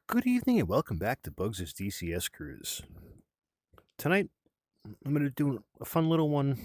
Good evening and welcome back to Bugs' DCS Cruise. Tonight, I'm going to do a fun little one.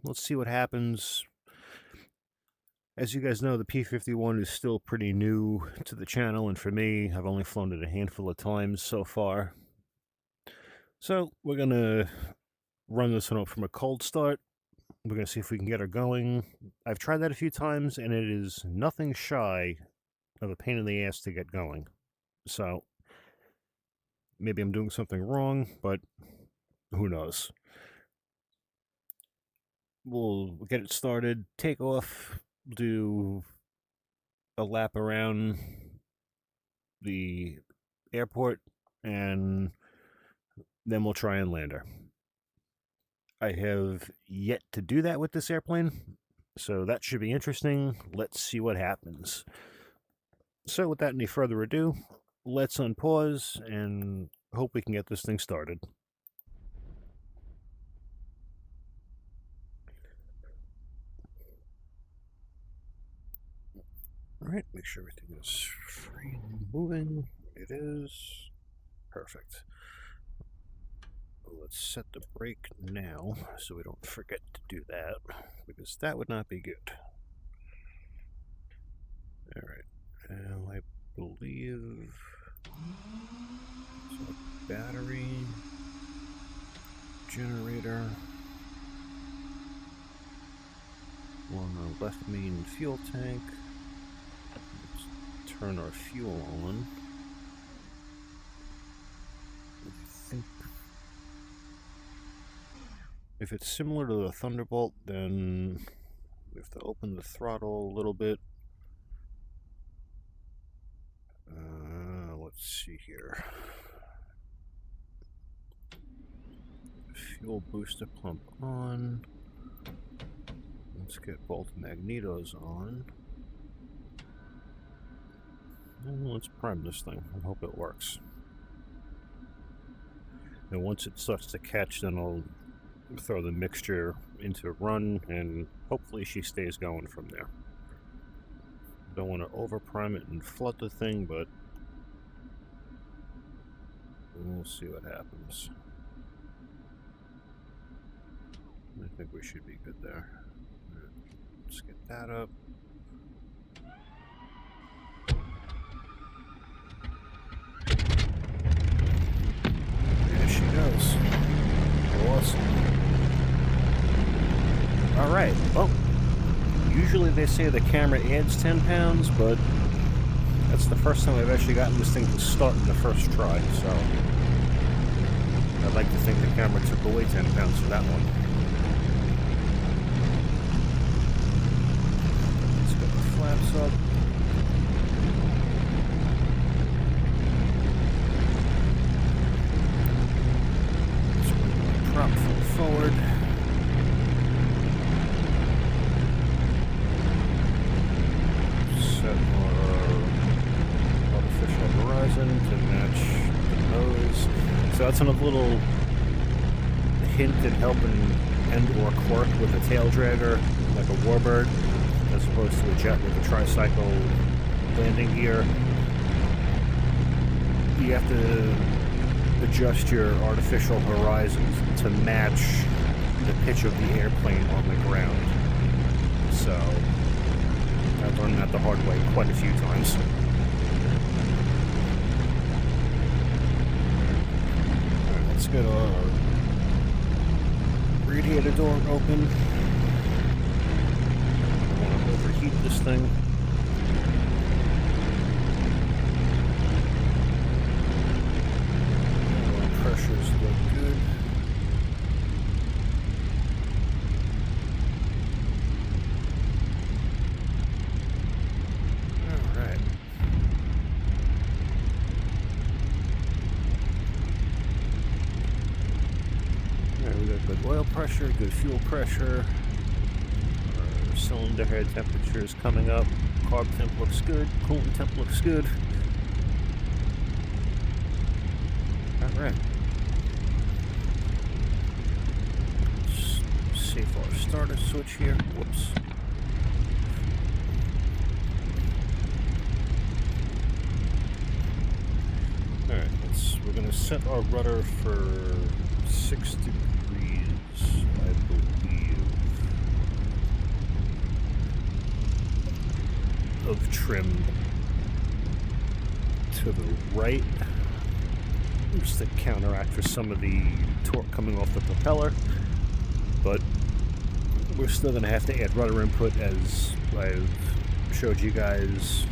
Let's see what happens. As you guys know, the P-51 is still pretty new to the channel, and for me, I've only flown it a handful of times so far. So, we're going to run this one up from a cold start. We're going to see if we can get her going. I've tried that a few times, and it is nothing shy of a pain in the ass to get going. So, maybe I'm doing something wrong, but who knows. We'll get it started, take off, do a lap around the airport, and then we'll try and land her. I have yet to do that with this airplane, so that should be interesting. Let's see what happens. So without any further ado, let's unpause and hope we can get this thing started. Alright, make sure everything is free and moving. It is. Perfect. Let's set the brake now so we don't forget to do that, because that would not be good. Alright, now I believe it's a battery, generator, on the left main fuel tank. Let's turn our fuel on. I think if it's similar to the Thunderbolt, then we have to open the throttle a little bit. Let's see here. Fuel booster pump on. Let's get both magnetos on. And let's prime this thing. I hope it works. And once it starts to catch, then I'll throw the mixture into run, and hopefully she stays going from there. Don't want to over prime it and flood the thing, but we'll see what happens. I think we should be good there. Let's get that up. There she goes. Awesome. Alright, well, usually they say the camera adds 10 pounds, but that's the first time I've actually gotten this thing to start in the first try, so I'd like to think the camera took away 10 pounds for that one. Let's get the flaps up. Let's bring the prop forward. Set our artificial horizon to match the nose. So that's another little hint in helping and or quirk with a tail dragger, like a warbird, as opposed to a jet with a tricycle landing gear. You have to adjust your artificial horizons to match the pitch of the airplane on the ground. So I've learned that the hard way quite a few times. Alright, let's get our radiator door open. I don't want to overheat this thing. Pressures look good. Alright. Alright, we got good oil pressure, good fuel pressure. Our cylinder head temperature is coming up. Carb temp looks good. Coolant temp looks good. Alright. Safe our starter switch here. Whoops. We're going to set our rudder for 6 degrees, I believe, of trim to the right, just to counteract for some of the torque coming off the propeller. But we're still going to have to add rudder input, as I've showed you guys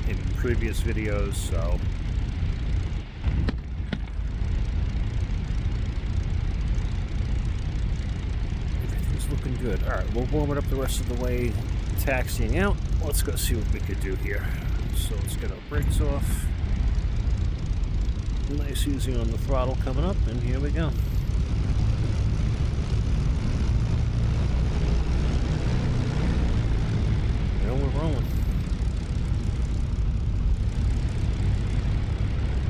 in previous videos, so everything's looking good. Alright, we'll warm it up the rest of the way taxiing out. Let's go see what we could do here. So let's get our brakes off. Nice easy on the throttle coming up, and here we go. Now we're rolling.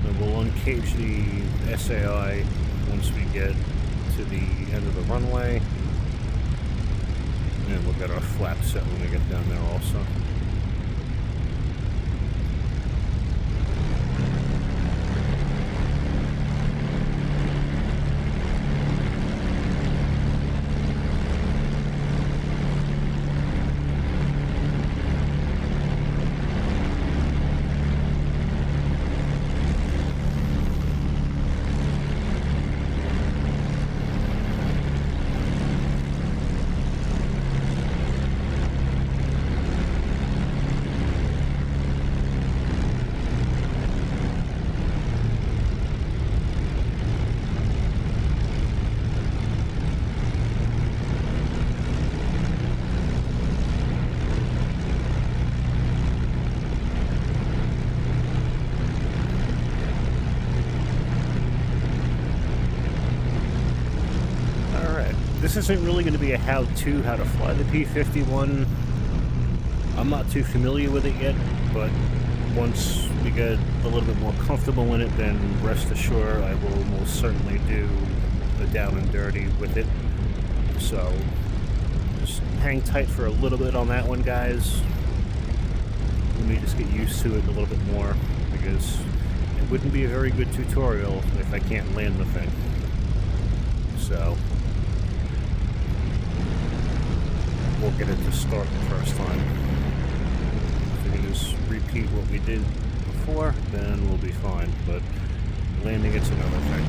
And we'll uncage the SAI once we get to the end of the runway. And we'll get our flap set when we get down there also. This isn't really going to be a how-to, how to fly the P-51. I'm not too familiar with it yet, but once we get a little bit more comfortable in it, then rest assured I will most certainly do the down and dirty with it. So just hang tight for a little bit on that one, guys. Let me just get used to it a little bit more, because it wouldn't be a very good tutorial if I can't land the thing. So we'll get it to start the first time. If we can just repeat what we did before, then we'll be fine. But landing, it's another thing.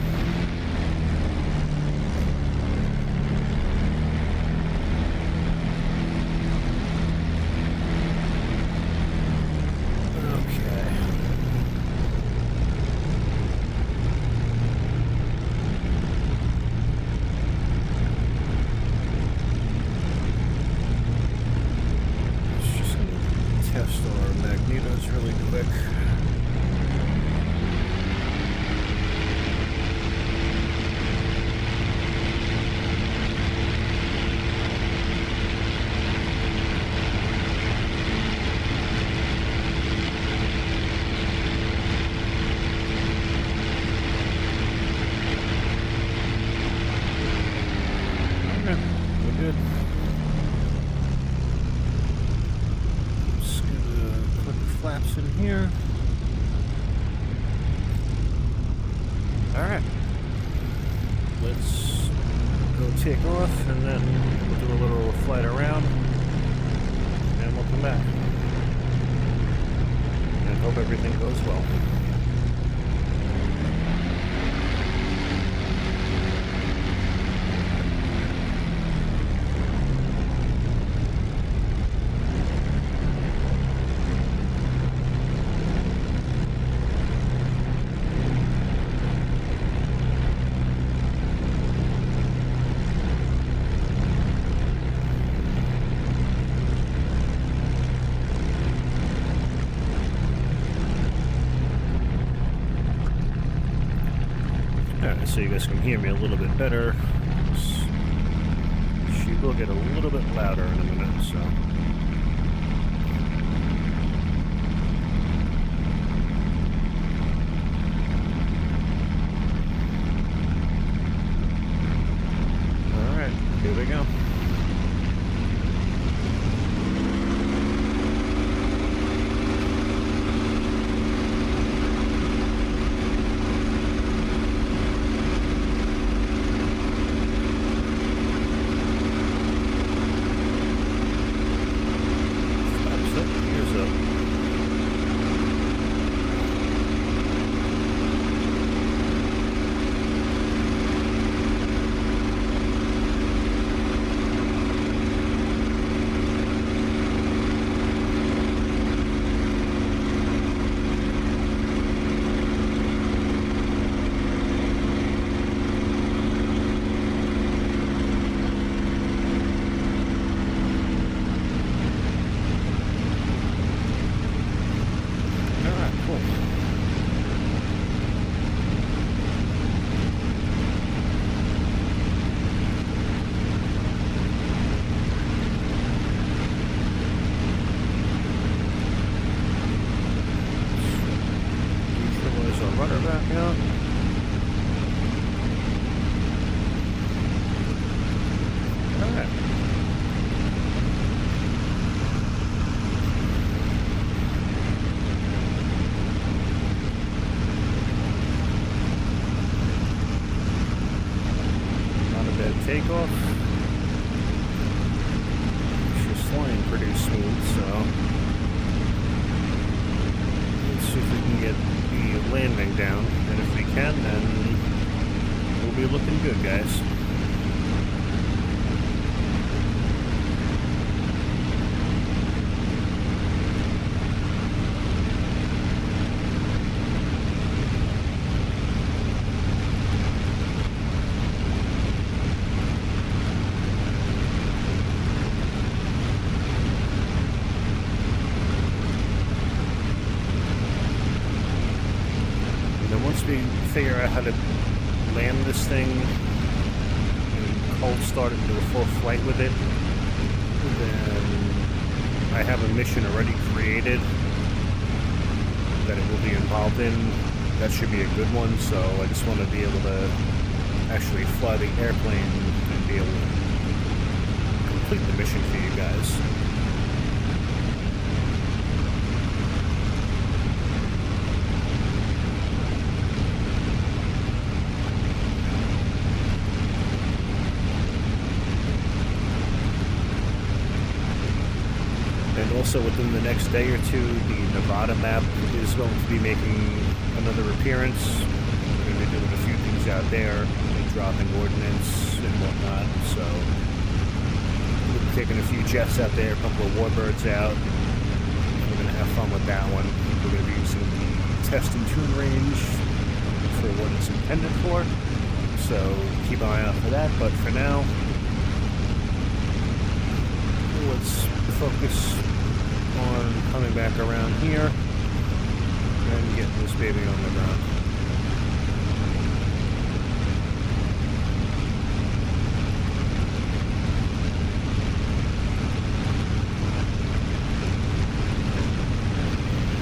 Test our magnetos really quick. Okay, we're good. Flaps in here. Alright. Let's go take off, and then we'll do a little flight around, and we'll come back. And hope everything goes well. Alright, so you guys can hear me a little bit better. She will get a little bit louder in a minute, so. Alright, here we go. rudder back out. Alright. Not a bad takeoff. She's flying pretty smooth, so let's see if we can get the landing down. And if we can, then we'll be looking good, guys. Once we figure out how to land this thing and cold start it into a full flight with it, then I have a mission already created that it will be involved in. That should be a good one, so I just want to be able to actually fly the airplane and be able to complete the mission for you guys. And also within the next day or two, the Nevada map is going to be making another appearance. We're going to be doing a few things out there, and dropping ordnance and whatnot. So we'll be taking a few jets out there, a couple of warbirds out. We're going to have fun with that one. We're going to be using the test and tune range for what it's intended for. So keep an eye out for that. But for now, let's focus on coming back around here and getting this baby on the ground.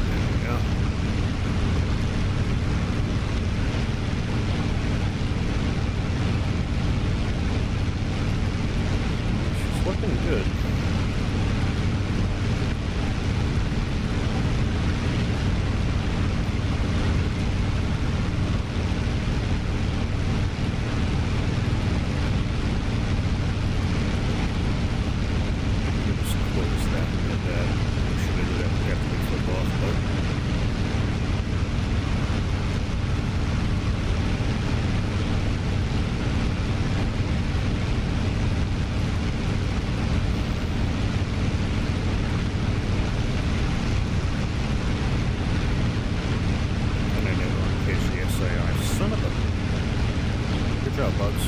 There we go. She's looking good. Good job, Bugs.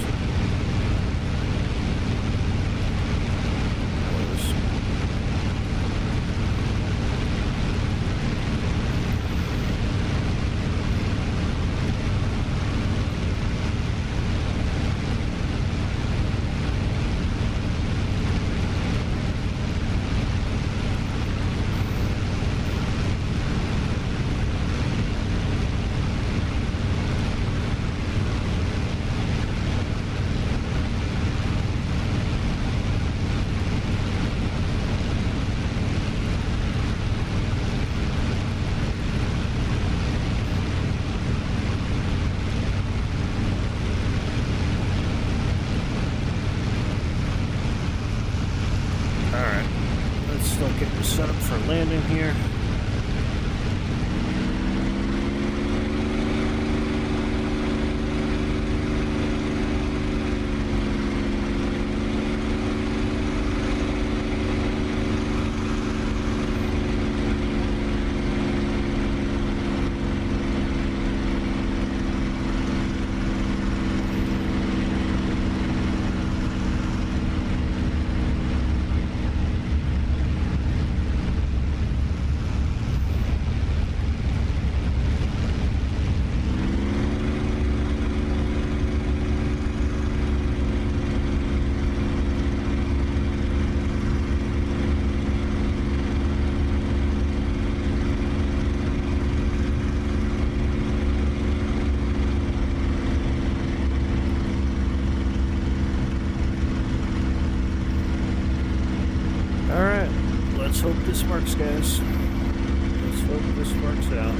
this works, guys. Let's hope this works out.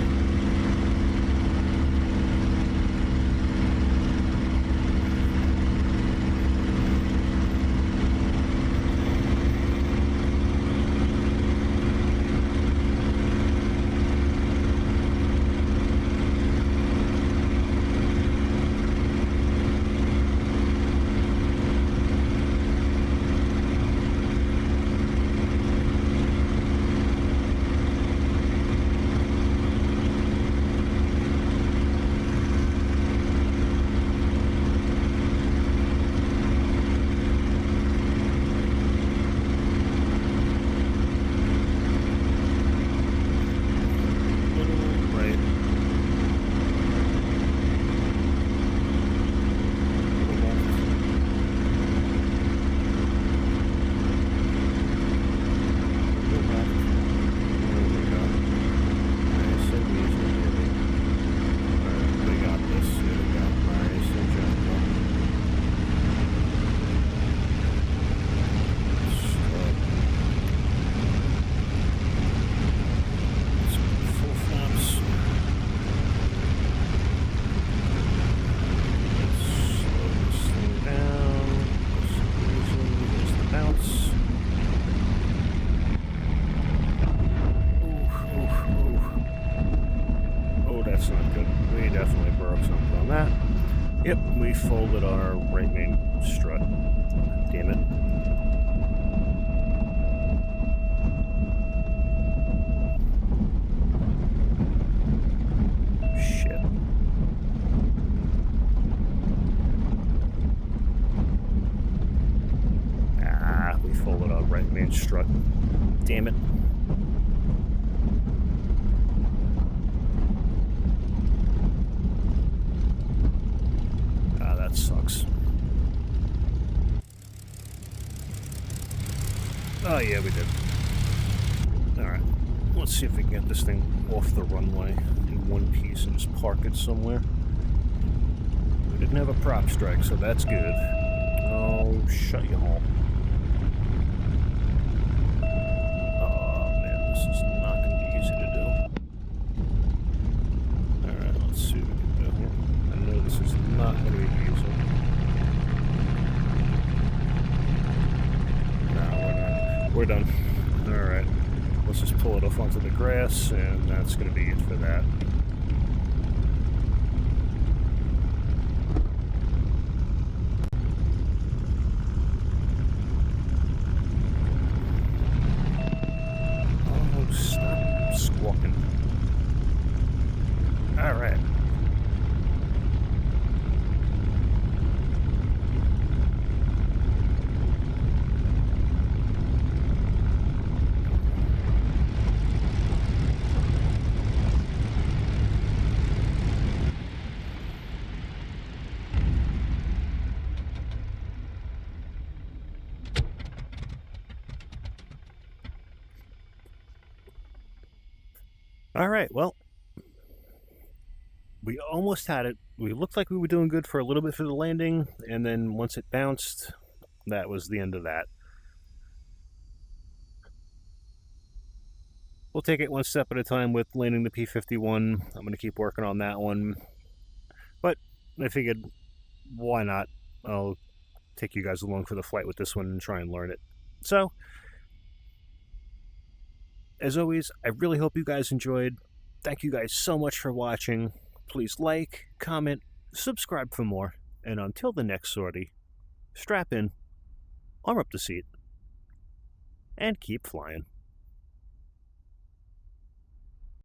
Yep, we folded our right main strut. Damn it. Shit. We folded our right main strut. Damn it. That sucks. Oh yeah, we did. Alright, let's see if we can get this thing off the runway in one piece and just park it somewhere. We didn't have a prop strike, so that's good. Oh, shut your hole. Oh man, this is not going to be easy to do. Alright, let's see what we can do here. I know this is not going to be easy. We're done. Alright. Let's just pull it off onto the grass, and that's going to be it for that. Oh, stop squawking. Alright. Alright, well, we almost had it. We looked like we were doing good for a little bit for the landing, and then once it bounced, that was the end of that. We'll take it one step at a time with landing the P-51. I'm going to keep working on that one. But I figured, why not? I'll take you guys along for the flight with this one and try and learn it. So, as always, I really hope you guys enjoyed. Thank you guys so much for watching. Please like, comment, subscribe for more. And until the next sortie, strap in, arm up the seat, and keep flying.